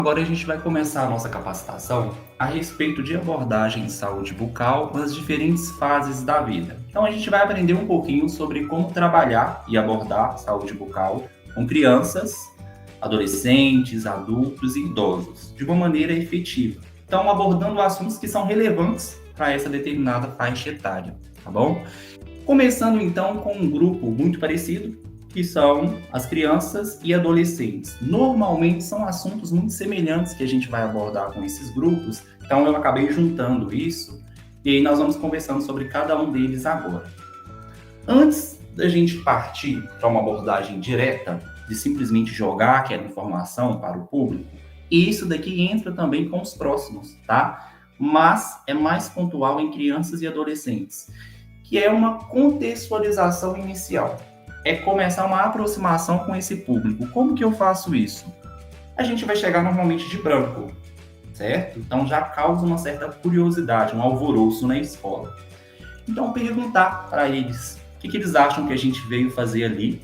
Agora a gente vai começar a nossa capacitação a respeito de abordagem de saúde bucal nas diferentes fases da vida. Então a gente vai aprender um pouquinho sobre como trabalhar e abordar saúde bucal com crianças, adolescentes, adultos e idosos, de uma maneira efetiva. Então abordando assuntos que são relevantes para essa determinada faixa etária, tá bom? Começando então com um grupo muito parecido, que são as crianças e adolescentes. Normalmente são assuntos muito semelhantes que a gente vai abordar com esses grupos, então eu acabei juntando isso e aí nós vamos conversando sobre cada um deles agora. Antes da gente partir para uma abordagem direta, de simplesmente jogar aquela informação para o público, e isso daqui entra também com os próximos, tá? Mas é mais pontual em crianças e adolescentes, que é uma contextualização inicial. É começar uma aproximação com esse público. Como que eu faço isso? A gente vai chegar normalmente de branco, certo? Então já causa uma certa curiosidade, um alvoroço na escola. Então perguntar para eles o que eles acham que a gente veio fazer ali.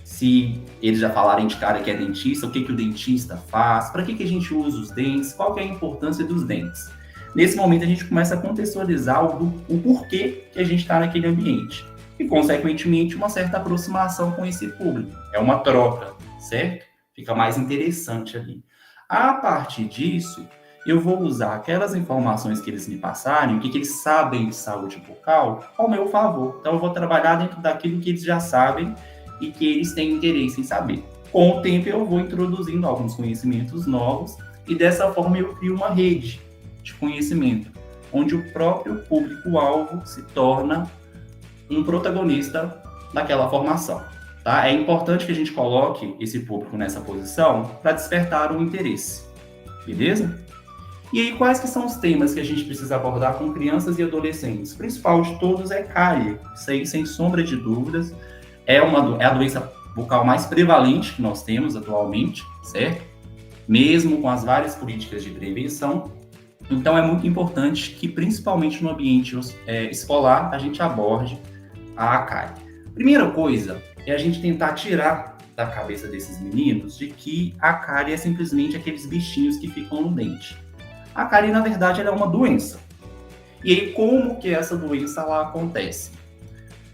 Se eles já falarem de cara que é dentista, o que o dentista faz, para que a gente usa os dentes, qual que é a importância dos dentes. Nesse momento a gente começa a contextualizar o porquê que a gente está naquele ambiente. E, consequentemente, uma certa aproximação com esse público. É uma troca, certo? Fica mais interessante ali. A partir disso, eu vou usar aquelas informações que eles me passarem, o que eles sabem de saúde bucal, ao meu favor. Então, eu vou trabalhar dentro daquilo que eles já sabem e que eles têm interesse em saber. Com o tempo, eu vou introduzindo alguns conhecimentos novos e, dessa forma, eu crio uma rede de conhecimento, onde o próprio público-alvo se torna um protagonista daquela formação. Tá? É importante que a gente coloque esse público nessa posição para despertar o interesse. Beleza? E aí, quais que são os temas que a gente precisa abordar com crianças e adolescentes? O principal de todos é cárie. Isso aí, sem sombra de dúvidas, é a doença bucal mais prevalente que nós temos atualmente, certo? Mesmo com as várias políticas de prevenção. Então, é muito importante que, principalmente no ambiente escolar, a gente aborde a cárie. Primeira coisa é a gente tentar tirar da cabeça desses meninos de que a cárie é simplesmente aqueles bichinhos que ficam no dente. A cárie, na verdade, ela é uma doença. E aí, como que essa doença ela acontece?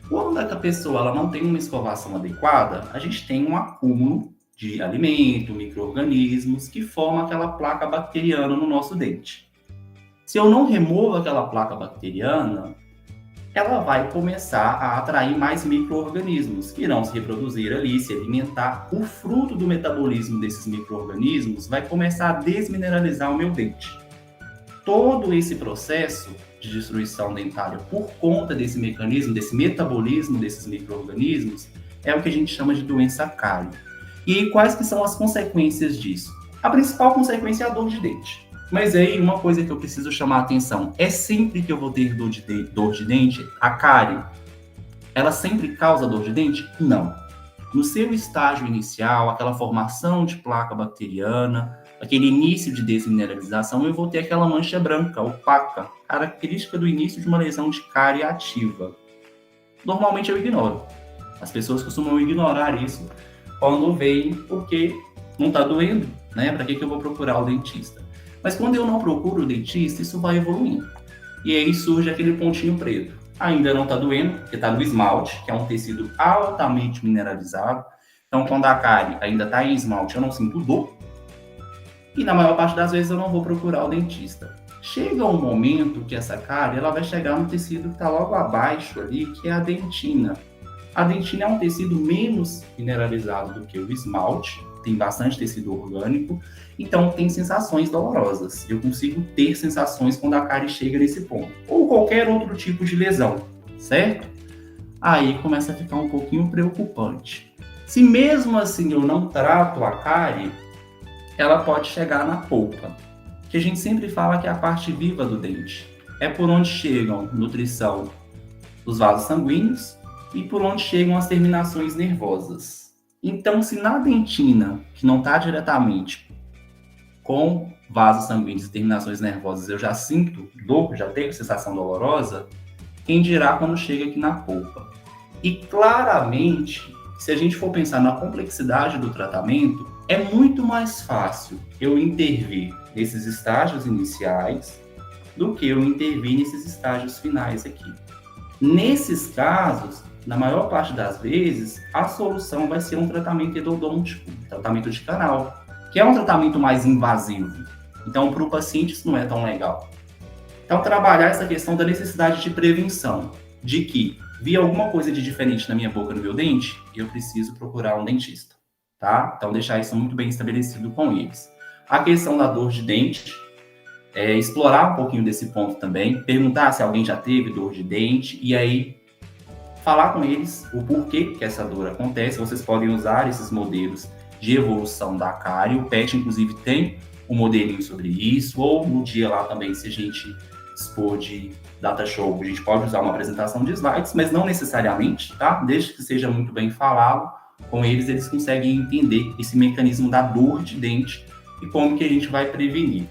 Quando a pessoa ela não tem uma escovação adequada, a gente tem um acúmulo de alimento, micro-organismos, que formam aquela placa bacteriana no nosso dente. Se eu não removo aquela placa bacteriana, ela vai começar a atrair mais micro-organismos que irão se reproduzir ali, se alimentar. O fruto do metabolismo desses micro-organismos vai começar a desmineralizar o meu dente. Todo esse processo de destruição dentária por conta desse mecanismo, desse metabolismo desses micro-organismos, é o que a gente chama de doença cárie. E quais que são as consequências disso? A principal consequência é a dor de dente. Mas aí, uma coisa que eu preciso chamar a atenção, é sempre que eu vou ter dor de dente, a cárie, ela sempre causa dor de dente? Não. No seu estágio inicial, aquela formação de placa bacteriana, aquele início de desmineralização, eu vou ter aquela mancha branca, opaca, característica do início de uma lesão de cárie ativa. Normalmente eu ignoro. As pessoas costumam ignorar isso quando veem porque não está doendo, né? Para que eu vou procurar o dentista? Mas quando eu não procuro o dentista, isso vai evoluindo. E aí surge aquele pontinho preto. Ainda não está doendo, porque está no esmalte, que é um tecido altamente mineralizado. Então, quando a cárie ainda está em esmalte, eu não sinto dor. E na maior parte das vezes eu não vou procurar o dentista. Chega um momento que essa cárie ela vai chegar no tecido que está logo abaixo ali, que é a dentina. A dentina é um tecido menos mineralizado do que o esmalte, tem bastante tecido orgânico, então tem sensações dolorosas. Eu consigo ter sensações quando a cárie chega nesse ponto. Ou qualquer outro tipo de lesão, certo? Aí começa a ficar um pouquinho preocupante. Se mesmo assim eu não trato a cárie, ela pode chegar na polpa, que a gente sempre fala que é a parte viva do dente. É por onde chegam nutrição dos vasos sanguíneos e por onde chegam as terminações nervosas. Então, se na dentina, que não está diretamente com vasos sanguíneos e terminações nervosas, eu já sinto dor, já tenho sensação dolorosa, quem dirá quando chega aqui na polpa? E claramente, se a gente for pensar na complexidade do tratamento, É muito mais fácil eu intervir nesses estágios iniciais do que eu intervir nesses estágios finais aqui. Nesses casos, na maior parte das vezes, a solução vai ser um tratamento endodôntico, tratamento de canal, que é um tratamento mais invasivo. Então, para o paciente, isso não é tão legal. Então, trabalhar essa questão da necessidade de prevenção, de que vi alguma coisa de diferente na minha boca, no meu dente, eu preciso procurar um dentista, tá? Então, deixar isso muito bem estabelecido com eles. A questão da dor de dente, explorar um pouquinho desse ponto também, perguntar se alguém já teve dor de dente, e aí falar com eles o porquê que essa dor acontece. Vocês podem usar esses modelos de evolução da cárie. O PET, inclusive, tem um modelinho sobre isso, ou no dia lá também, se a gente expor de data show, a gente pode usar uma apresentação de slides, mas não necessariamente, tá? Desde que seja muito bem falado, com eles conseguem entender esse mecanismo da dor de dente e como que a gente vai prevenir.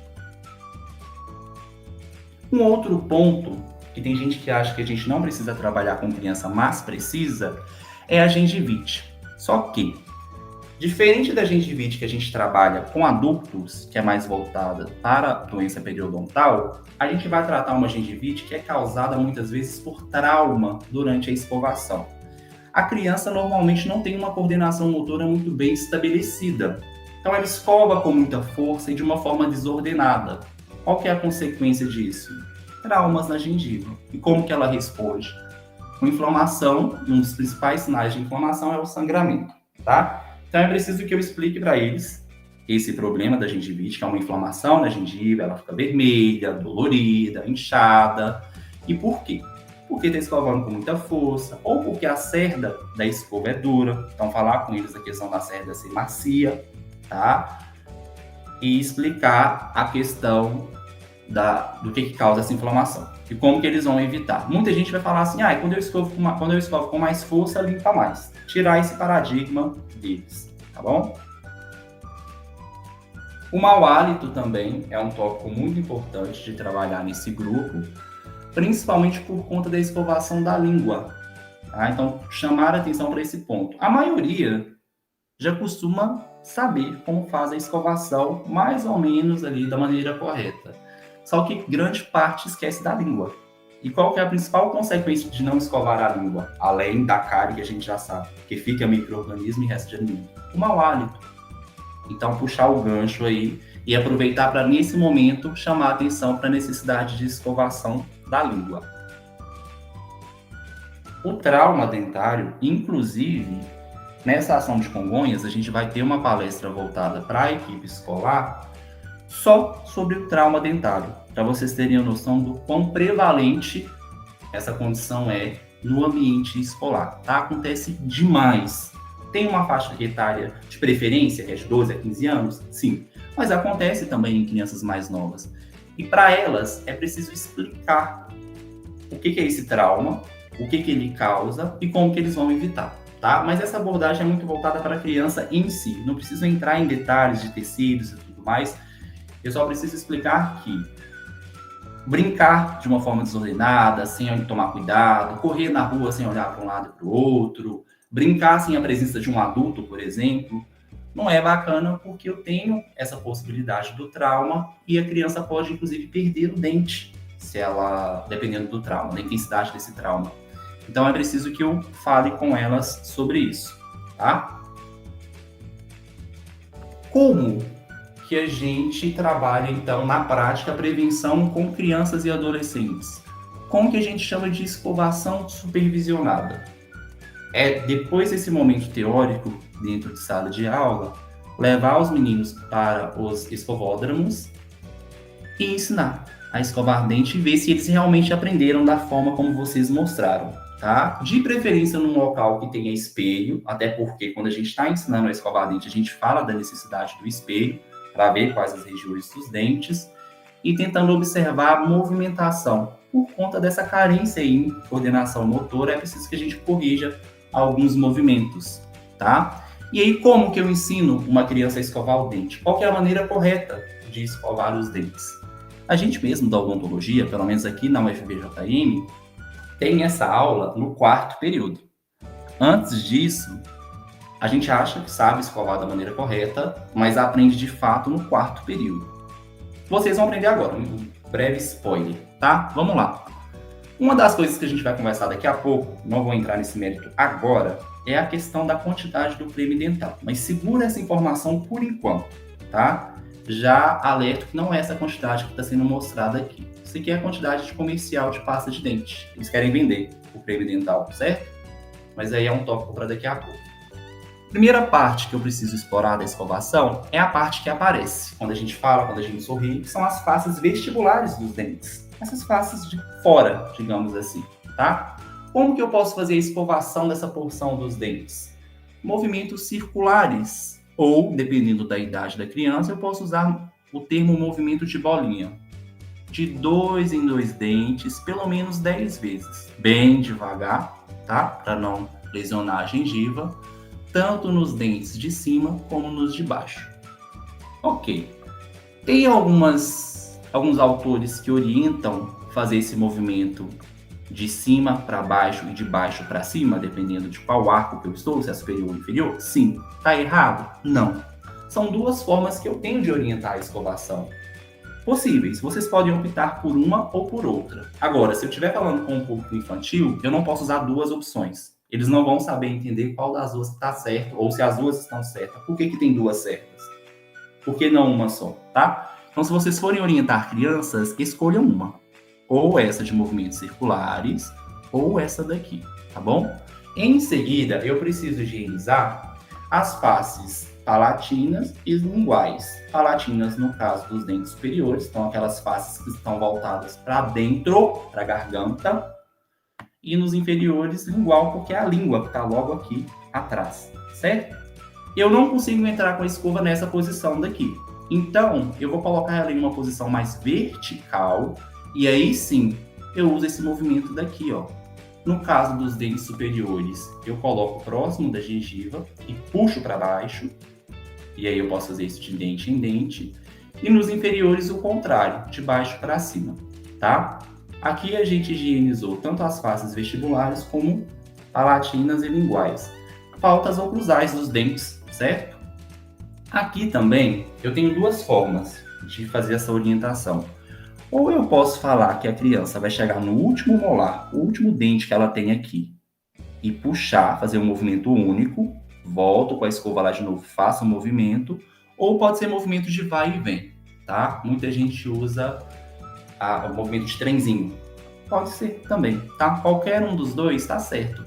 Um outro ponto, que tem gente que acha que a gente não precisa trabalhar com criança, mas precisa, é a gengivite. Só que, diferente da gengivite que a gente trabalha com adultos, que é mais voltada para a doença periodontal, a gente vai tratar uma gengivite que é causada muitas vezes por trauma durante a escovação. A criança normalmente não tem uma coordenação motora muito bem estabelecida. Então ela escova com muita força e de uma forma desordenada. Qual que é a consequência disso? Traumas na gengiva. E como que ela responde? Com inflamação, e um dos principais sinais de inflamação é o sangramento, tá? Então é preciso que eu explique para eles esse problema da gengivite, que é uma inflamação na gengiva, ela fica vermelha, dolorida, inchada. E por quê? Porque está escovando com muita força, ou porque a cerda da escova é dura. Então falar com eles a questão da cerda ser macia, tá? E explicar a questão do que causa essa inflamação e como que eles vão evitar. Muita gente vai falar assim, quando eu escovo com mais força, limpa mais. Tirar esse paradigma deles, tá bom? O mau hálito também é um tópico muito importante de trabalhar nesse grupo, principalmente por conta da escovação da língua, tá? Então, chamar a atenção para esse ponto. A maioria já costuma saber como faz a escovação, mais ou menos ali da maneira correta. Só que grande parte esquece da língua. E qual que é a principal consequência de não escovar a língua? Além da cárie que a gente já sabe, que fica micro-organismo e resto de alimento. O mau hálito. Então, puxar o gancho aí e aproveitar para, nesse momento, chamar a atenção para a necessidade de escovação da língua. O trauma dentário, inclusive, nessa ação de Congonhas, a gente vai ter uma palestra voltada para a equipe escolar só sobre o trauma dentário, para vocês terem a noção do quão prevalente essa condição é no ambiente escolar, tá? Acontece demais. Tem uma faixa etária de preferência, que é de 12 a 15 anos? Sim, mas acontece também em crianças mais novas. E para elas, é preciso explicar o que é esse trauma, o que ele causa e como que eles vão evitar. Tá? Mas essa abordagem é muito voltada para a criança em si. Não preciso entrar em detalhes de tecidos e tudo mais. Eu só preciso explicar que brincar de uma forma desordenada, sem tomar cuidado, correr na rua sem olhar para um lado e para o outro, brincar sem a presença de um adulto, por exemplo, não é bacana porque eu tenho essa possibilidade do trauma e a criança pode, inclusive, perder o dente, se ela, dependendo do trauma, da intensidade desse trauma. Então é preciso que eu fale com elas sobre isso, tá? Como que a gente trabalha, então, na prática, a prevenção com crianças e adolescentes? Como que a gente chama de escovação supervisionada? É, depois desse momento teórico, dentro de sala de aula, levar os meninos para os escovódromos e ensinar a escovar dente e ver se eles realmente aprenderam da forma como vocês mostraram. Tá? De preferência num local que tenha espelho, até porque quando a gente está ensinando a escovar dente, a gente fala da necessidade do espelho para ver quais as regiões dos dentes e tentando observar a movimentação. Por conta dessa carência em coordenação motora, é preciso que a gente corrija alguns movimentos, tá? E aí, como que eu ensino uma criança a escovar o dente? Qual que é a maneira correta de escovar os dentes? A gente mesmo da odontologia, pelo menos aqui na UFVJM, tem essa aula no 4º período. Antes disso, A gente acha que sabe escovar da maneira correta, mas aprende de fato no quarto período. Vocês vão aprender agora, um breve spoiler, tá? Vamos lá. Uma das coisas que a gente vai conversar daqui a pouco, não vou entrar nesse mérito agora, é a questão da quantidade do creme dental. Mas segura essa informação por enquanto, tá? Já alerto que não é essa quantidade que está sendo mostrada aqui. Isso aqui é a quantidade de comercial de pasta de dente. Eles querem vender o creme dental, certo? Mas aí é um tópico para daqui a pouco. Primeira parte que eu preciso explorar da escovação é a parte que aparece quando a gente fala, quando a gente sorri, que são as faces vestibulares dos dentes. Essas faces de fora, digamos assim, tá? Como que eu posso fazer a escovação dessa porção dos dentes? Movimentos circulares, ou, dependendo da idade da criança, eu posso usar o termo movimento de bolinha. De 2 em 2 dentes, pelo menos 10 vezes. Bem devagar, tá? Para não lesionar a gengiva, tanto nos dentes de cima como nos de baixo. Ok. Tem alguns autores que orientam fazer esse movimento de cima para baixo e de baixo para cima, dependendo de qual arco que eu estou, se é superior ou inferior? Sim. Tá errado? Não. São duas formas que eu tenho de orientar a escovação. Possíveis. Vocês podem optar por uma ou por outra. Agora, se eu estiver falando com um público infantil, eu não posso usar duas opções. Eles não vão saber entender qual das duas está certo, ou se as duas estão certas. Por que tem duas certas? Por que não uma só, tá? Então, se vocês forem orientar crianças, escolham uma. Ou essa de movimentos circulares, ou essa daqui, tá bom? Em seguida, eu preciso higienizar as faces palatinas e linguais. Palatinas, no caso dos dentes superiores, então aquelas faces que estão voltadas para dentro, para a garganta, e nos inferiores, lingual, porque é a língua que está logo aqui atrás, certo? Eu não consigo entrar com a escova nessa posição daqui. Então, eu vou colocar ela em uma posição mais vertical, e aí sim, eu uso esse movimento daqui, ó. No caso dos dentes superiores, eu coloco próximo da gengiva e puxo para baixo, e aí eu posso fazer isso de dente em dente. E nos inferiores, o contrário, de baixo para cima, tá? Aqui a gente higienizou tanto as faces vestibulares como palatinas e linguais. Falta as oclusais dos dentes, certo? Aqui também eu tenho duas formas de fazer essa orientação. Ou eu posso falar que a criança vai chegar no último molar, o último dente que ela tem aqui, e puxar, fazer um movimento único, volto com a escova lá de novo, faço o movimento, ou pode ser movimento de vai e vem, tá? Muita gente usa o movimento de trenzinho. Pode ser também, tá? Qualquer um dos dois tá certo.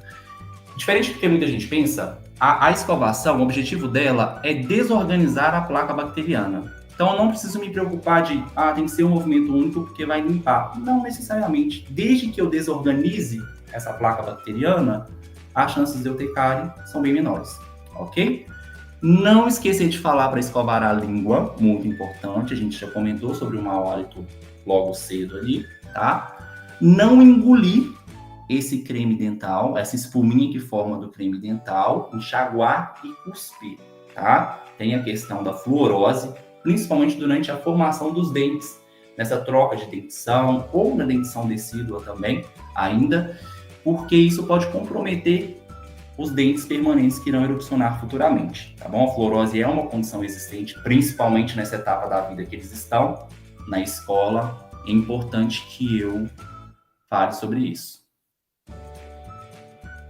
Diferente do que muita gente pensa, a escovação, o objetivo dela é desorganizar a placa bacteriana. Então eu não preciso me preocupar de, tem que ser um movimento único porque vai limpar. Não necessariamente. Desde que eu desorganize essa placa bacteriana, as chances de eu ter cárie são bem menores, ok? Não esquecer de falar para escovar a língua, muito importante, a gente já comentou sobre o mau hálito logo cedo ali, tá? Não engolir esse creme dental, essa espuminha que forma do creme dental, enxaguar e cuspir, tá? Tem a questão da fluorose, principalmente durante a formação dos dentes, nessa troca de dentição ou na dentição decídua também, ainda, porque isso pode comprometer os dentes permanentes que irão erupcionar futuramente, tá bom? A fluorose é uma condição existente, principalmente nessa etapa da vida que eles estão, na escola. É importante que eu fale sobre isso.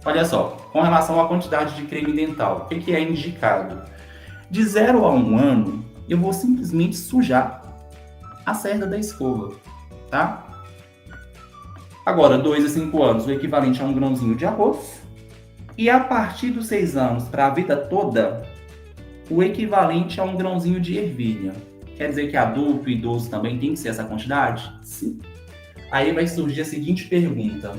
Olha só, com relação à quantidade de creme dental, o que é indicado? De 0 a 1 ano, eu vou simplesmente sujar a cerda da escova, tá? Agora, 2 a 5 anos, o equivalente a um grãozinho de arroz. E a partir dos 6 anos, para a vida toda, o equivalente a um grãozinho de ervilha. Quer dizer que adulto e idoso também tem que ser essa quantidade? Sim. Aí vai surgir a seguinte pergunta.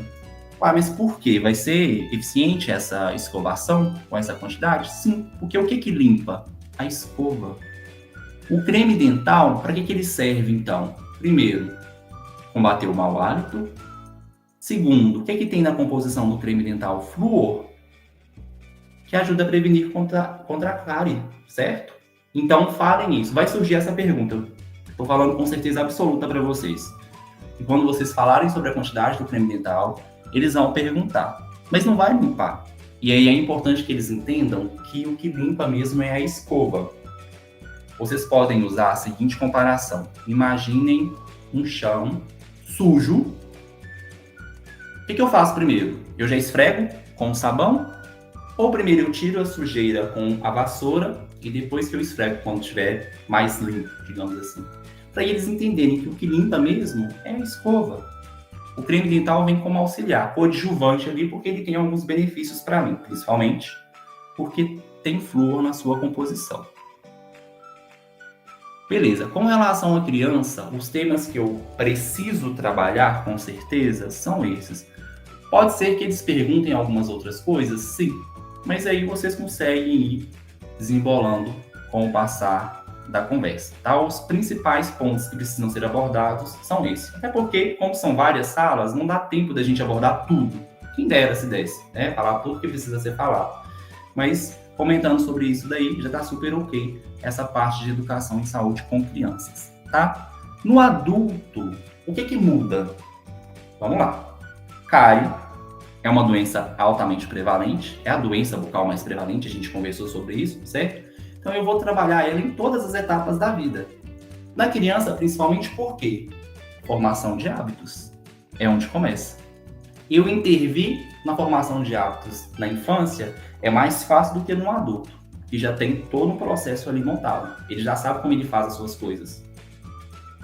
Mas por quê? Vai ser eficiente essa escovação com essa quantidade? Sim, porque o que limpa? A escova. O creme dental, para que ele serve então? Primeiro, combater o mau hálito. Segundo, o que tem na composição do creme dental? Flúor, que ajuda a prevenir contra a cárie, certo? Então falem isso. Vai surgir essa pergunta. Estou falando com certeza absoluta para vocês. E quando vocês falarem sobre a quantidade do creme dental, eles vão perguntar, mas não vai limpar? E aí é importante que eles entendam que o que limpa mesmo é a escova. Vocês podem usar a seguinte comparação. Imaginem um chão sujo. O que eu faço primeiro? Eu já esfrego com o sabão? Ou primeiro eu tiro a sujeira com a vassoura e depois que eu esfrego quando estiver mais limpo, digamos assim. Para eles entenderem que o que limpa mesmo é a escova. O creme dental vem como auxiliar, coadjuvante ali, porque ele tem alguns benefícios para mim, principalmente porque tem flúor na sua composição. Beleza, com relação à criança, os temas que eu preciso trabalhar com certeza são esses. Pode ser que eles perguntem algumas outras coisas, sim, mas aí vocês conseguem ir desembolando com o passar da conversa, tá? Os principais pontos que precisam ser abordados são esses. Até porque, como são várias salas, não dá tempo da gente abordar tudo. Quem dera se desse, né? Falar tudo que precisa ser falado. Mas, comentando sobre isso daí, já tá super ok essa parte de educação em saúde com crianças, tá? No adulto, o que muda? Vamos lá. Cárie é uma doença altamente prevalente, é a doença bucal mais prevalente, a gente conversou sobre isso, certo? Então eu vou trabalhar ela em todas as etapas da vida. Na criança, principalmente porque formação de hábitos é onde começa. Eu intervir na formação de hábitos na infância é mais fácil do que no adulto, que já tem todo um processo ali montado. Ele já sabe como ele faz as suas coisas.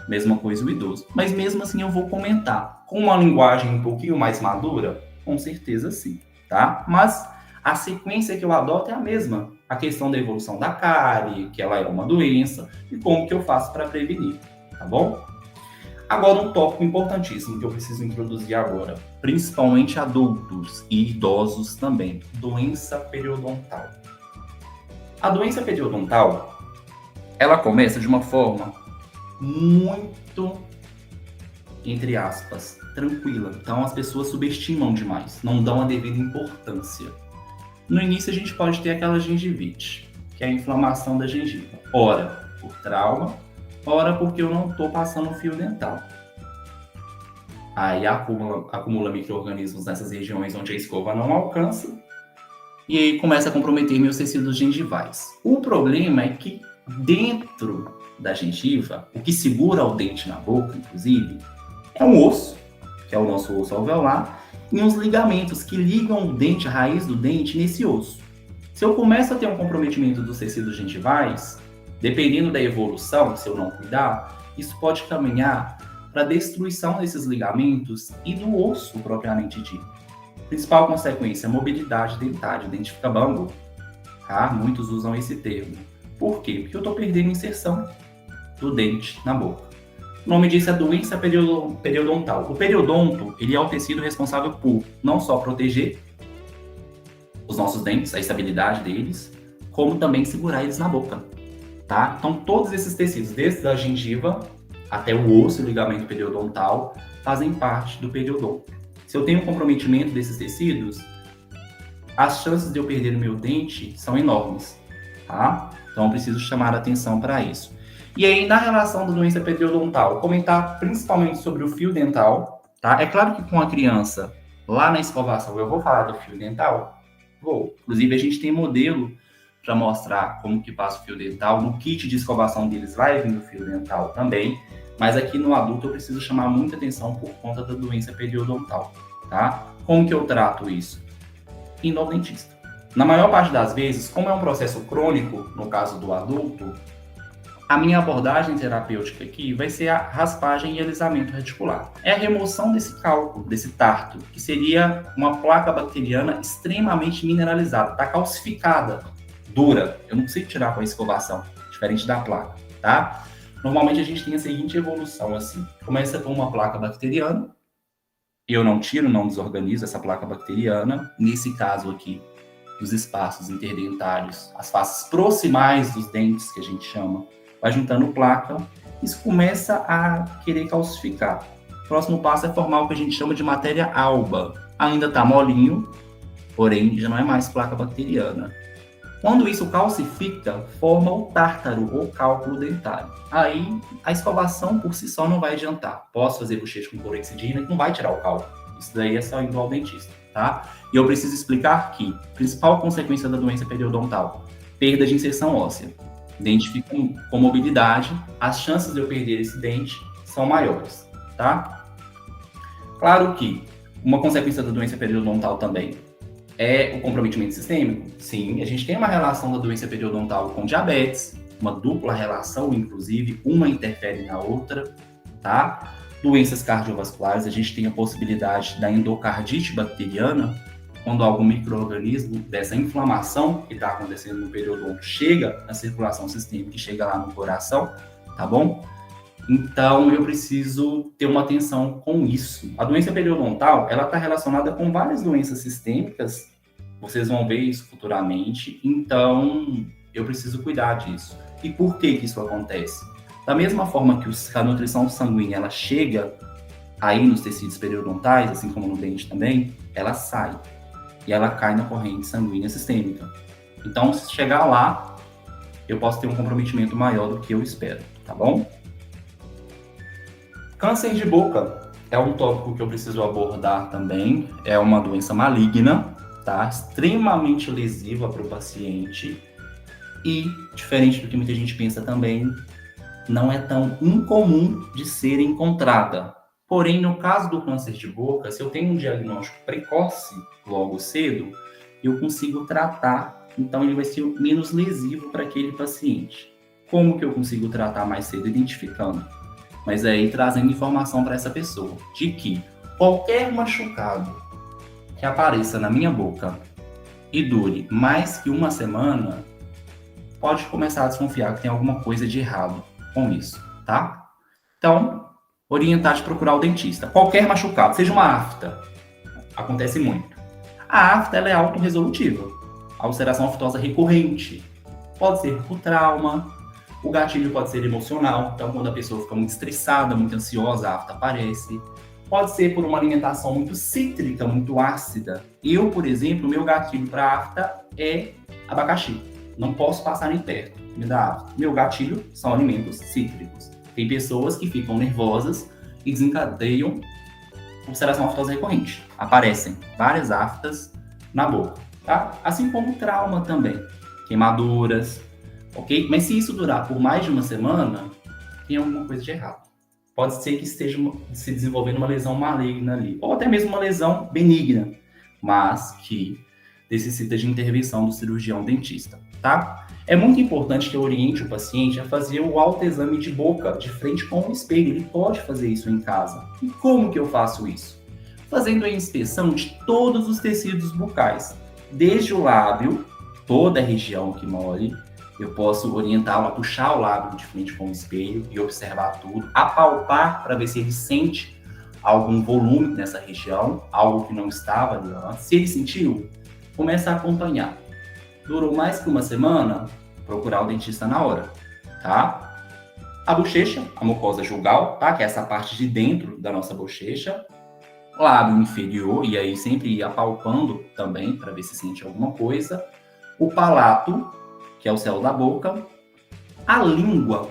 Mesma coisa o idoso. Mas mesmo assim eu vou comentar. Com uma linguagem um pouquinho mais madura? Com certeza sim, tá? Mas a sequência que eu adoto é a mesma. A questão da evolução da cárie, que ela é uma doença, e como que eu faço para prevenir, tá bom? Agora um tópico importantíssimo que eu preciso introduzir agora, principalmente adultos e idosos também, doença periodontal. A doença periodontal, ela começa de uma forma muito, entre aspas, tranquila. Então as pessoas subestimam demais, não dão a devida importância. No início a gente pode ter aquela gengivite, que é a inflamação da gengiva. Ora por trauma, ora porque eu não estou passando fio dental. Aí acumula micro-organismos nessas regiões onde a escova não alcança, e aí começa a comprometer meus tecidos gengivais. O problema é que dentro da gengiva, o que segura o dente na boca, inclusive, é um osso, que é o nosso osso alveolar, e uns ligamentos que ligam o dente, a raiz do dente, nesse osso. Se eu começo a ter um comprometimento dos tecidos gengivais, dependendo da evolução, se eu não cuidar, isso pode caminhar para a destruição desses ligamentos e do osso propriamente dito. Principal consequência, mobilidade dentária, o dente fica bambo, tá? Muitos usam esse termo. Por quê? Porque eu estou perdendo a inserção do dente na boca. O nome disso é doença periodontal. O periodonto, ele é o tecido responsável por não só proteger os nossos dentes, a estabilidade deles, como também segurar eles na boca, tá? Então, todos esses tecidos, desde a gengiva até o osso e o ligamento periodontal, fazem parte do periodonto. Se eu tenho um comprometimento desses tecidos, as chances de eu perder o meu dente são enormes, tá? Então, eu preciso chamar a atenção para isso. E aí, na relação da doença periodontal, comentar principalmente sobre o fio dental, tá? É claro que com a criança, lá na escovação, eu vou falar do fio dental? Vou. Inclusive, a gente tem modelo para mostrar como que passa o fio dental. No kit de escovação deles vai vir o fio dental também, mas aqui no adulto eu preciso chamar muita atenção por conta da doença periodontal, tá? Como que eu trato isso? Indo ao dentista. Na maior parte das vezes, como é um processo crônico, no caso do adulto, a minha abordagem terapêutica aqui vai ser a raspagem e alisamento reticular. É a remoção desse cálculo, desse tarto, que seria uma placa bacteriana extremamente mineralizada, está calcificada, dura. Eu não consigo tirar com a escovação, diferente da placa, tá? Normalmente a gente tem a seguinte evolução, assim. Começa com uma placa bacteriana, eu não tiro, não desorganizo essa placa bacteriana. Nesse caso aqui, os espaços interdentários, as faces proximais dos dentes, que a gente chama, vai juntando placa, isso começa a querer calcificar. O próximo passo é formar o que a gente chama de matéria alba. Ainda está molinho, porém já não é mais placa bacteriana. Quando isso calcifica, forma o tártaro ou cálculo dentário. Aí a escovação por si só não vai adiantar. Posso fazer bochecho com clorexidina que não vai tirar o cálculo. Isso daí é só indo ao dentista. tá? E eu preciso explicar que a principal consequência da doença periodontal, perda de inserção óssea. Dente fica com mobilidade, as chances de eu perder esse dente são maiores, tá? Claro que uma consequência da doença periodontal também é o comprometimento sistêmico. Sim, a gente tem uma relação da doença periodontal com diabetes, uma dupla relação, inclusive, uma interfere na outra, tá? Doenças cardiovasculares, a gente tem a possibilidade da endocardite bacteriana, quando algum micro-organismo dessa inflamação que está acontecendo no periodonto chega na circulação sistêmica e chega lá no coração, tá bom? Então, eu preciso ter uma atenção com isso. A doença periodontal, ela está relacionada com várias doenças sistêmicas, vocês vão ver isso futuramente, então eu preciso cuidar disso. E por que isso acontece? Da mesma forma que a nutrição sanguínea, ela chega aí nos tecidos periodontais, assim como no dente também, ela sai e ela cai na corrente sanguínea sistêmica. Então, se chegar lá, eu posso ter um comprometimento maior do que eu espero, tá bom? Câncer de boca é um tópico que eu preciso abordar também. É uma doença maligna, tá? Extremamente lesiva para o paciente e, diferente do que muita gente pensa também, não é tão incomum de ser encontrada. Porém, no caso do câncer de boca, se eu tenho um diagnóstico precoce, logo cedo, eu consigo tratar, então ele vai ser menos lesivo para aquele paciente. Como que eu consigo tratar mais cedo? Identificando. Mas aí trazendo informação para essa pessoa, de que qualquer machucado que apareça na minha boca e dure mais que uma semana, pode começar a desconfiar que tem alguma coisa de errado com isso, tá? Então, orientar de procurar o dentista. Qualquer machucado, seja uma afta, acontece muito. A afta, ela é autorresolutiva. A ulceração aftosa recorrente pode ser por trauma, o gatilho pode ser emocional, então quando a pessoa fica muito estressada, muito ansiosa, a afta aparece. Pode ser por uma alimentação muito cítrica, muito ácida. Eu, por exemplo, meu gatilho para afta é abacaxi. Não posso passar nem perto, me dá afta. Meu gatilho são alimentos cítricos. Tem pessoas que ficam nervosas e desencadeiam ulceração aftosa recorrente. Aparecem várias aftas na boca, tá? Assim como trauma também, queimaduras, ok? Mas se isso durar por mais de uma semana, tem alguma coisa de errado. Pode ser que esteja se desenvolvendo uma lesão maligna ali, ou até mesmo uma lesão benigna, mas que necessita de intervenção do cirurgião dentista, tá? É muito importante que eu oriente o paciente a fazer o autoexame de boca, de frente com o espelho. Ele pode fazer isso em casa. E como que eu faço isso? Fazendo a inspeção de todos os tecidos bucais, desde o lábio, toda a região que mole. Eu posso orientá-lo a puxar o lábio de frente com o espelho e observar tudo, apalpar para ver se ele sente algum volume nessa região, algo que não estava ali antes. Se ele sentiu, começa a acompanhar. Durou mais que uma semana, procurar o dentista na hora, tá? A bochecha, a mucosa jugal, tá? Que é essa parte de dentro da nossa bochecha. Lábio inferior, e aí sempre ir apalpando também, para ver se sente alguma coisa. O palato, que é o céu da boca. A língua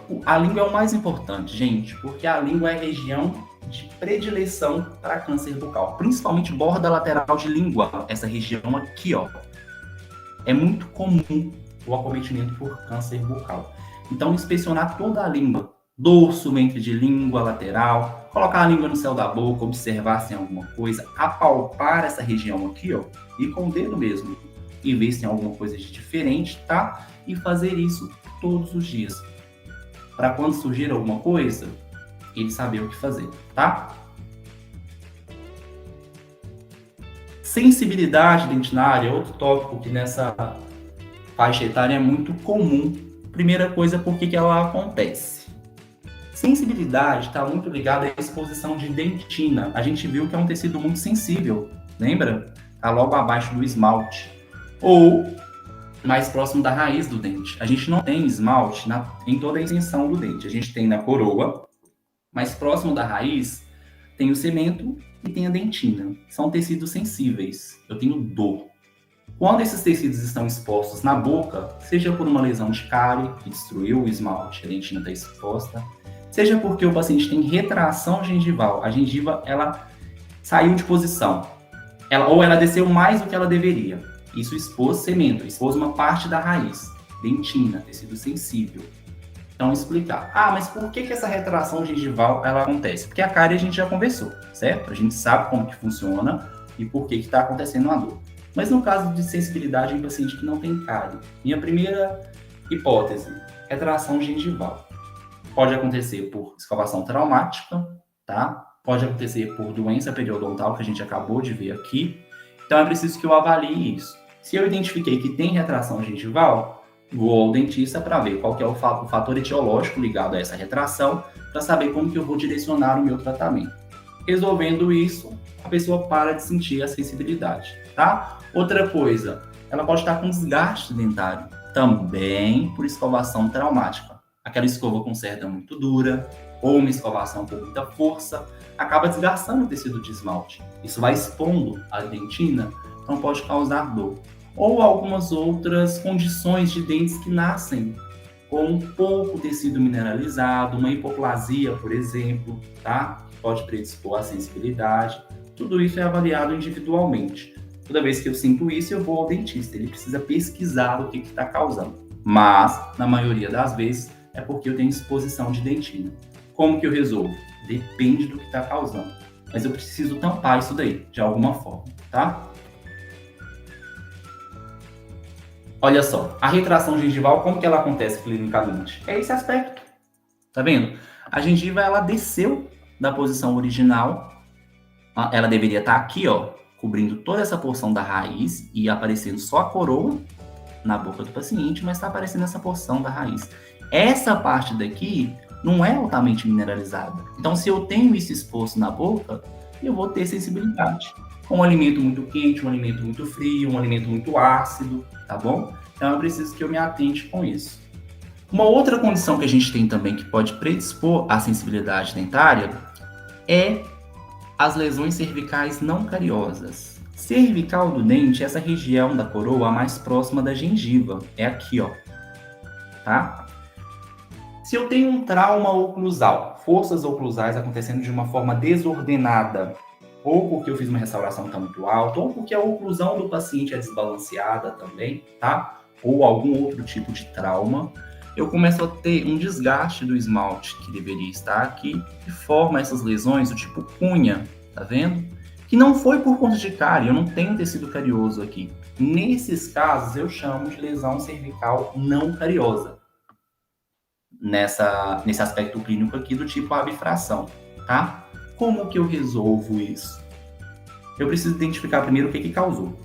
é o mais importante, gente, porque a língua é a região de predileção para câncer bucal, principalmente borda lateral de língua, essa região aqui, ó. É muito comum o acometimento por câncer bucal. Então, inspecionar toda a língua, dorso, ventre de língua, lateral, colocar a língua no céu da boca, observar se tem alguma coisa, apalpar essa região aqui, ó, e com o dedo mesmo, e ver se tem alguma coisa de diferente, tá? E fazer isso todos os dias. Para quando surgir alguma coisa, ele saber o que fazer, tá? Sensibilidade dentinária é outro tópico que nessa faixa etária é muito comum. Primeira coisa, por que ela acontece? Sensibilidade está muito ligada à exposição de dentina. A gente viu que é um tecido muito sensível, lembra? Está logo abaixo do esmalte. Ou mais próximo da raiz do dente. A gente não tem esmalte em toda a extensão do dente. A gente tem na coroa, mais próximo da raiz, tem o cemento e tem a dentina. São tecidos sensíveis. Eu tenho dor. Quando esses tecidos estão expostos na boca, seja por uma lesão de cárie, que destruiu o esmalte, a dentina está exposta, seja porque o paciente tem retração gengival, a gengiva ela saiu de posição. Ela desceu mais do que ela deveria. Isso expôs cemento, expôs uma parte da raiz, dentina, tecido sensível. Então, explicar. Mas por que essa retração gengival ela acontece? Porque a cárie a gente já conversou, certo? A gente sabe como que funciona e por que está acontecendo a dor. Mas no caso de sensibilidade em paciente que não tem cárie, minha primeira hipótese, retração gengival. Pode acontecer por escovação traumática, tá? Pode acontecer por doença periodontal, que a gente acabou de ver aqui. Então, é preciso que eu avalie isso. Se eu identifiquei que tem retração gengival, vou ao dentista para ver qual que é o fator etiológico ligado a essa retração, para saber como que eu vou direcionar o meu tratamento. Resolvendo isso, a pessoa para de sentir a sensibilidade, tá? Outra coisa, ela pode estar com desgaste dentário, também por escovação traumática. Aquela escova com cerda muito dura, ou uma escovação com muita força, acaba desgastando o tecido de esmalte. Isso vai expondo a dentina, então pode causar dor. Ou algumas outras condições de dentes que nascem com pouco tecido mineralizado, uma hipoplasia, por exemplo, tá? Pode predispor à sensibilidade. Tudo isso é avaliado individualmente. Toda vez que eu sinto isso, eu vou ao dentista. Ele precisa pesquisar o que está causando. Mas, na maioria das vezes, é porque eu tenho exposição de dentina. Como que eu resolvo? Depende do que está causando. Mas eu preciso tampar isso daí, de alguma forma, tá? Olha só, a retração gengival, como que ela acontece clinicamente? É esse aspecto, tá vendo? A gengiva, ela desceu da posição original, ela deveria estar aqui, ó, cobrindo toda essa porção da raiz e aparecendo só a coroa na boca do paciente, mas está aparecendo essa porção da raiz. Essa parte daqui não é altamente mineralizada. Então, se eu tenho isso exposto na boca, eu vou ter sensibilidade. Um alimento muito quente, um alimento muito frio, um alimento muito ácido, tá bom? Então, eu preciso que eu me atente com isso. Uma outra condição que a gente tem também que pode predispor à sensibilidade dentária é as lesões cervicais não cariosas. Cervical do dente é essa região da coroa mais próxima da gengiva. É aqui, ó. Tá? Se eu tenho um trauma oclusal, forças oclusais acontecendo de uma forma desordenada, ou porque eu fiz uma restauração que está muito alta, ou porque a oclusão do paciente é desbalanceada também, tá? Ou algum outro tipo de trauma, eu começo a ter um desgaste do esmalte que deveria estar aqui, que forma essas lesões do tipo cunha, tá vendo? Que não foi por conta de cárie, eu não tenho tecido carioso aqui. Nesses casos, eu chamo de lesão cervical não cariosa. Nesse aspecto clínico aqui do tipo a bifração, tá? Como que eu resolvo isso? Eu preciso identificar primeiro o que causou.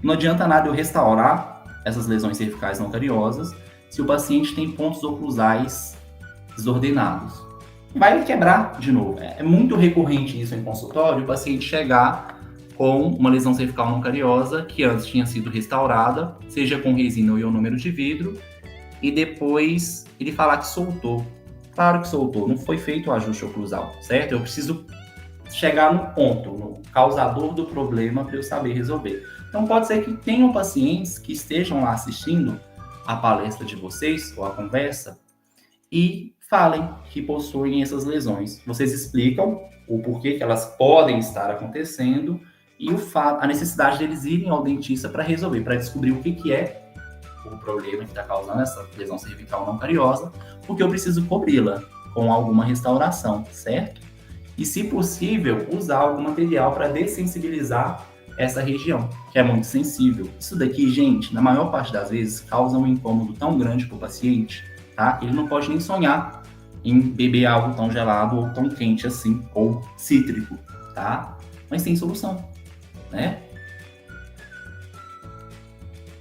Não adianta nada eu restaurar essas lesões cervicais não cariosas se o paciente tem pontos oclusais desordenados. Vai quebrar de novo. É muito recorrente isso em consultório, o paciente chegar com uma lesão cervical não cariosa que antes tinha sido restaurada, seja com resina ou ionômero de vidro, e depois ele falar que soltou. Claro que soltou, não foi feito o ajuste oclusal, certo? Eu preciso chegar no ponto, no causador do problema para eu saber resolver. Então pode ser que tenham pacientes que estejam lá assistindo a palestra de vocês, ou a conversa, e falem que possuem essas lesões. Vocês explicam o porquê que elas podem estar acontecendo e a necessidade deles irem ao dentista para resolver, para descobrir o que é o problema que está causando essa lesão cervical não cariosa, porque eu preciso cobri-la com alguma restauração, certo? E, se possível, usar algum material para dessensibilizar essa região, que é muito sensível. Isso daqui, gente, na maior parte das vezes, causa um incômodo tão grande para o paciente, tá? Ele não pode nem sonhar em beber algo tão gelado ou tão quente assim, ou cítrico, tá? Mas tem solução, né?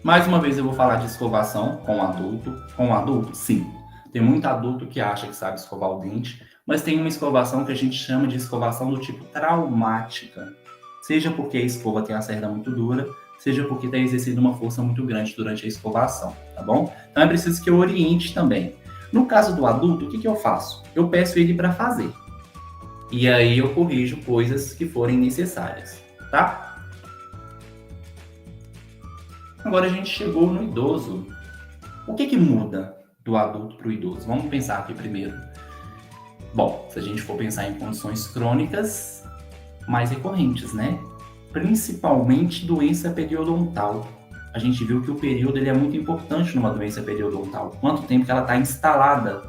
Mais uma vez eu vou falar de escovação com adulto. Com adulto, sim. Tem muito adulto que acha que sabe escovar o dente, mas tem uma escovação que a gente chama de escovação do tipo traumática. Seja porque a escova tem a cerda muito dura, seja porque está exercendo uma força muito grande durante a escovação, tá bom? Então é preciso que eu oriente também. No caso do adulto, o que eu faço? Eu peço ele para fazer. E aí eu corrijo coisas que forem necessárias, tá? Agora a gente chegou no idoso. O que muda do adulto para o idoso? Vamos pensar aqui primeiro. Bom, se a gente for pensar em condições crônicas mais recorrentes, né? principalmente doença periodontal. A gente viu que o período ele é muito importante numa doença periodontal. Quanto tempo que ela está instalada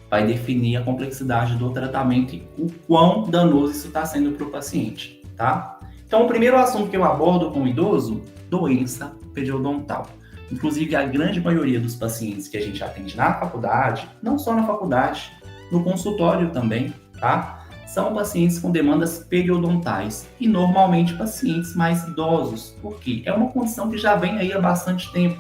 vai definir a complexidade do tratamento e o quão danoso isso está sendo para o paciente, tá? Então, o primeiro assunto que eu abordo com o idoso, doença periodontal. Inclusive, a grande maioria dos pacientes que a gente atende na faculdade, não só na faculdade, no consultório também, tá? São pacientes com demandas periodontais e normalmente pacientes mais idosos, porque é uma condição que já vem aí há bastante tempo.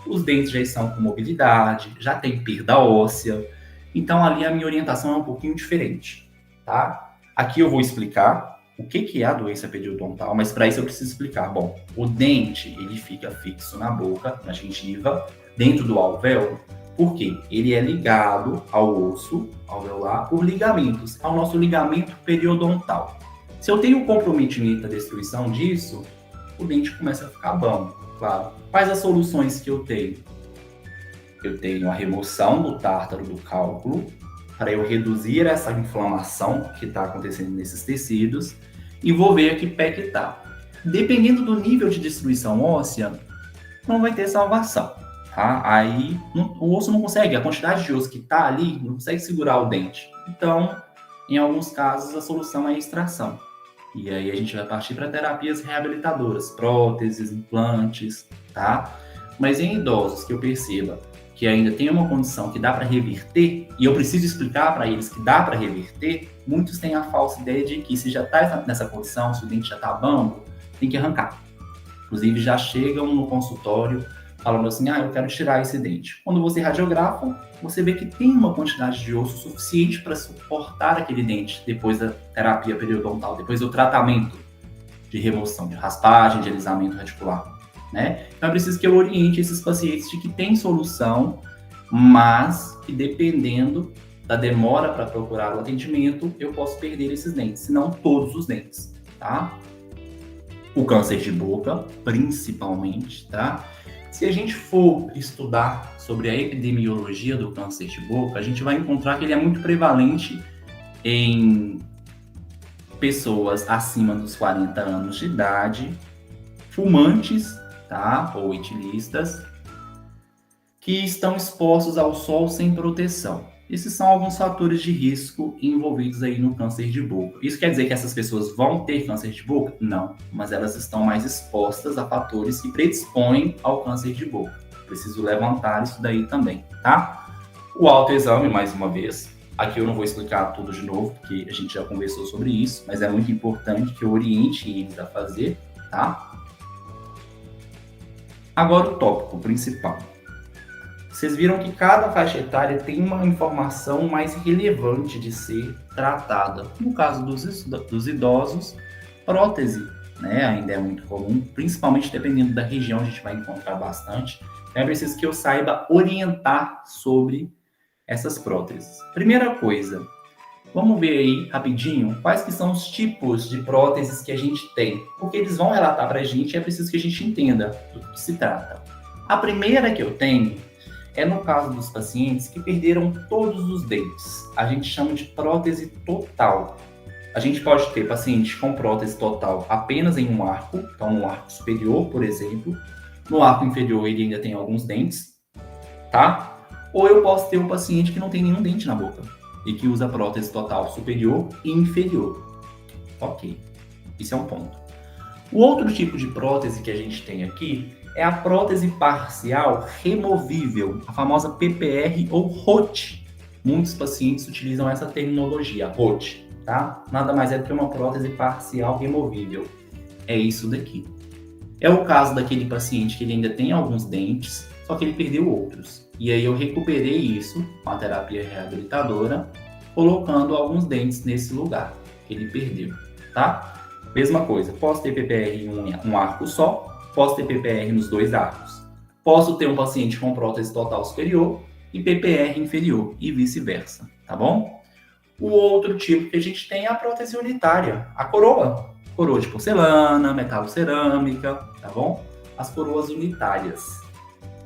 Os dentes já estão com mobilidade, já tem perda óssea, então ali a minha orientação é um pouquinho diferente, tá? Aqui eu vou explicar o que é a doença periodontal, mas para isso eu preciso explicar. Bom, o dente ele fica fixo na boca, na gengiva, dentro do alvéolo, porque ele é ligado ao osso alveolar por ligamentos, ao nosso ligamento periodontal. Se eu tenho um comprometimento da destruição disso, o dente começa a ficar bambo, claro. Quais as soluções que eu tenho? Eu tenho a remoção do tártaro do cálculo, para eu reduzir essa inflamação que está acontecendo nesses tecidos, e vou ver a que pé que está. Dependendo do nível de destruição óssea, não vai ter salvação, tá? Aí o osso não consegue, a quantidade de osso que está ali não consegue segurar o dente. Então, em alguns casos, a solução é a extração. E aí a gente vai partir para terapias reabilitadoras, próteses, implantes, tá? Mas em idosos que eu perceba que ainda tem uma condição que dá para reverter, e eu preciso explicar para eles que dá para reverter, muitos têm a falsa ideia de que se já está nessa condição, se o dente já está bambo, tem que arrancar. Inclusive já chegam no consultório falando assim, eu quero tirar esse dente. Quando você radiografa, você vê que tem uma quantidade de osso suficiente para suportar aquele dente depois da terapia periodontal, depois do tratamento de remoção, de raspagem, de alisamento reticular. Né? Então é preciso que eu oriente esses pacientes de que tem solução, mas que dependendo da demora para procurar o atendimento, eu posso perder esses dentes, se não todos os dentes, tá? O câncer de boca, principalmente, tá? Se a gente for estudar sobre a epidemiologia do câncer de boca, a gente vai encontrar que ele é muito prevalente em pessoas acima dos 40 anos de idade, fumantes, tá? Ou etilistas, que estão expostos ao sol sem proteção. Esses são alguns fatores de risco envolvidos aí no câncer de boca. Isso quer dizer que essas pessoas vão ter câncer de boca? Não, mas elas estão mais expostas a fatores que predispõem ao câncer de boca. Preciso levantar isso daí também, tá? O autoexame, mais uma vez. Aqui eu não vou explicar tudo de novo, porque a gente já conversou sobre isso, mas é muito importante que eu oriente eles a fazer, tá? Agora o tópico principal. Vocês viram que cada faixa etária tem uma informação mais relevante de ser tratada. No caso dos idosos, prótese, né, ainda é muito comum, principalmente dependendo da região, a gente vai encontrar bastante. Então é preciso que eu saiba orientar sobre essas próteses. Primeira coisa, vamos ver aí rapidinho quais que são os tipos de próteses que a gente tem, porque eles vão relatar para a gente e é preciso que a gente entenda do que se trata. A primeira que eu tenho é no caso dos pacientes que perderam todos os dentes. A gente chama de prótese total. A gente pode ter paciente com prótese total apenas em um arco, então no arco superior, por exemplo. No arco inferior ele ainda tem alguns dentes, tá? Ou eu posso ter um paciente que não tem nenhum dente na boca e que usa prótese total superior e inferior. Ok, isso é um ponto. O outro tipo de prótese que a gente tem aqui é a prótese parcial removível, a famosa PPR ou ROT. Muitos pacientes utilizam essa terminologia, ROT, tá? Nada mais é do que uma prótese parcial removível. É isso daqui. É o caso daquele paciente que ele ainda tem alguns dentes, só que ele perdeu outros. E aí eu recuperei isso com a terapia reabilitadora, colocando alguns dentes nesse lugar que ele perdeu, tá? Mesma coisa, posso ter PPR em um arco só, posso ter PPR nos dois arcos. Posso ter um paciente com prótese total superior e PPR inferior e vice-versa, tá bom? O outro tipo que a gente tem é a prótese unitária, a coroa. Coroa de porcelana, metalocerâmica, tá bom? As coroas unitárias.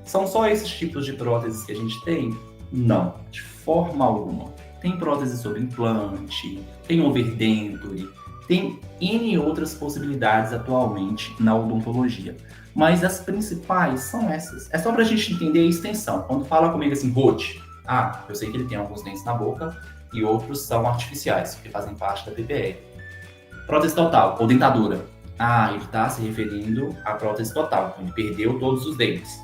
São só esses tipos de próteses que a gente tem? Não, de forma alguma. Tem prótese sobre implante, tem overdenture, Tem N outras possibilidades atualmente na odontologia, mas as principais são essas. É só para a gente entender a extensão. Quando fala comigo assim, Rote, eu sei que ele tem alguns dentes na boca e outros são artificiais, que fazem parte da PPE. Prótese total, ou dentadura. Ele está se referindo à prótese total, então ele perdeu todos os dentes.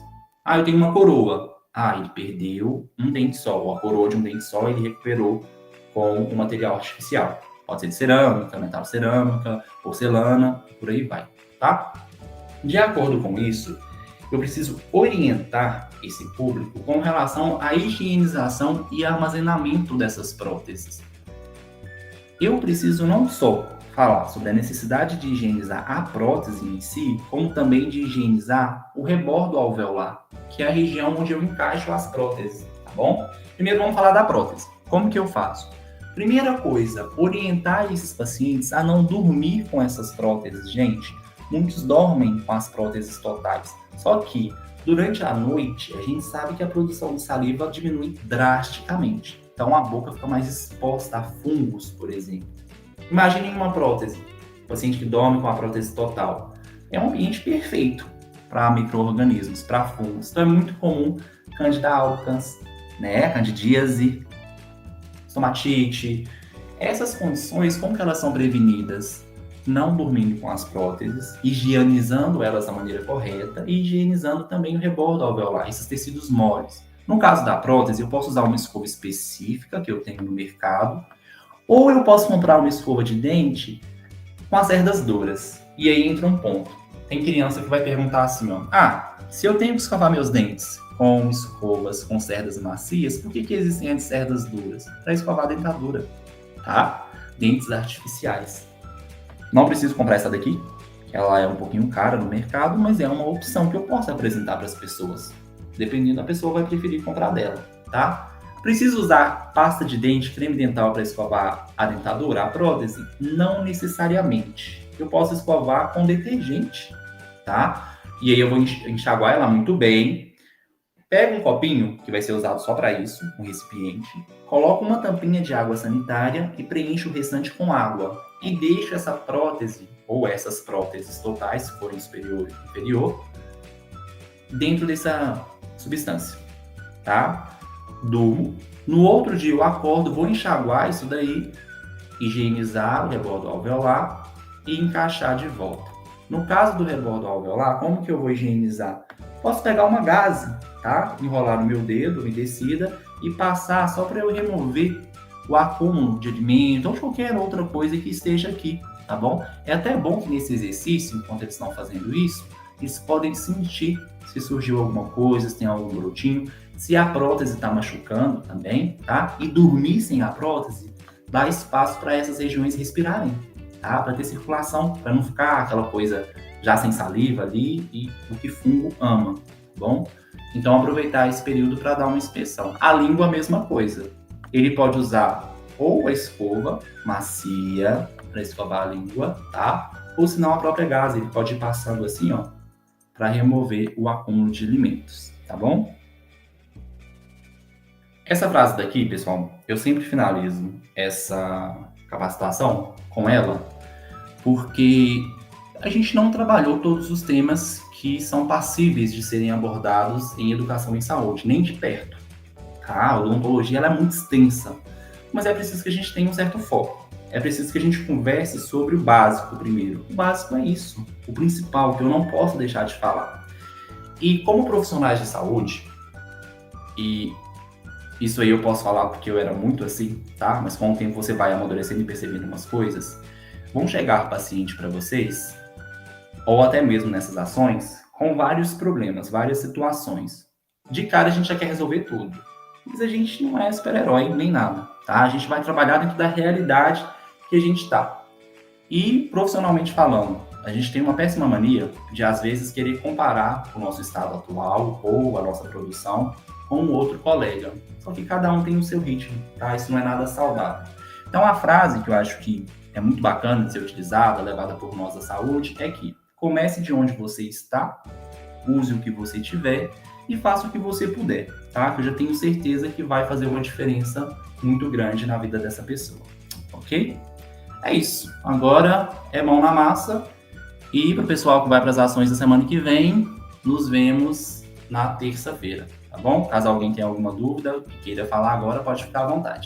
Eu tenho uma coroa. Ele perdeu um dente só, ou a coroa de um dente só ele recuperou com um material artificial. Pode ser de cerâmica, metal cerâmica, porcelana, por aí vai, tá? De acordo com isso, eu preciso orientar esse público com relação à higienização e armazenamento dessas próteses. Eu preciso não só falar sobre a necessidade de higienizar a prótese em si, como também de higienizar o rebordo alveolar, que é a região onde eu encaixo as próteses, tá bom? Primeiro vamos falar da prótese. Como que eu faço? Primeira coisa, orientar esses pacientes a não dormir com essas próteses. Gente, muitos dormem com as próteses totais, só que durante a noite a gente sabe que a produção de saliva diminui drasticamente. Então a boca fica mais exposta a fungos, por exemplo. Imaginem uma prótese, um paciente que dorme com a prótese total. É um ambiente perfeito para micro-organismos, para fungos. Então é muito comum Candida albicans, candidíase, estomatite. Essas condições, como que elas são prevenidas? Não dormindo com as próteses, higienizando elas da maneira correta e higienizando também o rebordo alveolar, esses tecidos moles. No caso da prótese, eu posso usar uma escova específica que eu tenho no mercado, ou eu posso comprar uma escova de dente com as cerdas duras. E aí entra um ponto. Tem criança que vai perguntar assim, se eu tenho que escovar meus dentes com escovas com cerdas macias, por que existem as cerdas duras? Para escovar a dentadura, tá? Dentes artificiais. Não preciso comprar essa daqui, que ela é um pouquinho cara no mercado, mas é uma opção que eu posso apresentar para as pessoas. Dependendo, a pessoa vai preferir comprar dela, tá? Preciso usar pasta de dente, creme dental para escovar a dentadura, a prótese? Não necessariamente. Eu posso escovar com detergente, tá? E aí eu vou enxaguar ela muito bem. Pega um copinho, que vai ser usado só para isso, um recipiente, coloca uma tampinha de água sanitária e preenche o restante com água. E deixa essa prótese, ou essas próteses totais, se forem superior e inferior, dentro dessa substância, tá? Durmo. No outro dia eu acordo, vou enxaguar isso daí, higienizar o rebordo alveolar e encaixar de volta. No caso do rebordo alveolar, como que eu vou higienizar? Posso pegar uma gaze, tá? Enrolar no meu dedo, umedecida, e passar só para eu remover o acúmulo de alimento ou qualquer outra coisa que esteja aqui, tá bom? É até bom que nesse exercício, enquanto eles estão fazendo isso, eles podem sentir se surgiu alguma coisa, se tem algum brotinho, se a prótese está machucando também, tá? E dormir sem a prótese dá espaço para essas regiões respirarem, tá? Para ter circulação, para não ficar aquela coisa já sem saliva ali e o que fungo ama, tá bom? Então aproveitar esse período para dar uma inspeção. A língua, a mesma coisa. Ele pode usar ou a escova macia para escovar a língua, tá? Ou se não a própria gaze, ele pode ir passando assim, ó, para remover o acúmulo de alimentos, tá bom? Essa frase daqui, pessoal, eu sempre finalizo essa capacitação com ela, porque a gente não trabalhou todos os temas que são passíveis de serem abordados em educação em saúde, nem de perto, tá? A odontologia ela é muito extensa, mas é preciso que a gente tenha um certo foco. É preciso que a gente converse sobre o básico primeiro. O básico é isso, o principal, que eu não posso deixar de falar. E como profissionais de saúde, e isso aí eu posso falar porque eu era muito assim, tá? Mas com o tempo você vai amadurecendo e percebendo umas coisas. Vão chegar paciente para vocês, ou até mesmo nessas ações, com vários problemas, várias situações. De cara a gente já quer resolver tudo. Mas a gente não é super-herói nem nada, tá? A gente vai trabalhar dentro da realidade que a gente está. E, profissionalmente falando, a gente tem uma péssima mania de, às vezes, querer comparar o nosso estado atual ou a nossa produção com um outro colega. Só que cada um tem o seu ritmo, tá? Isso não é nada saudável. Então, a frase que eu acho que é muito bacana de ser utilizada, levada por nós da saúde, é que comece de onde você está, use o que você tiver e faça o que você puder, tá? Que eu já tenho certeza que vai fazer uma diferença muito grande na vida dessa pessoa, ok? É isso. Agora é mão na massa. E para o pessoal que vai para as ações da semana que vem, nos vemos na terça-feira, tá bom? Caso alguém tenha alguma dúvida e queira falar agora, pode ficar à vontade.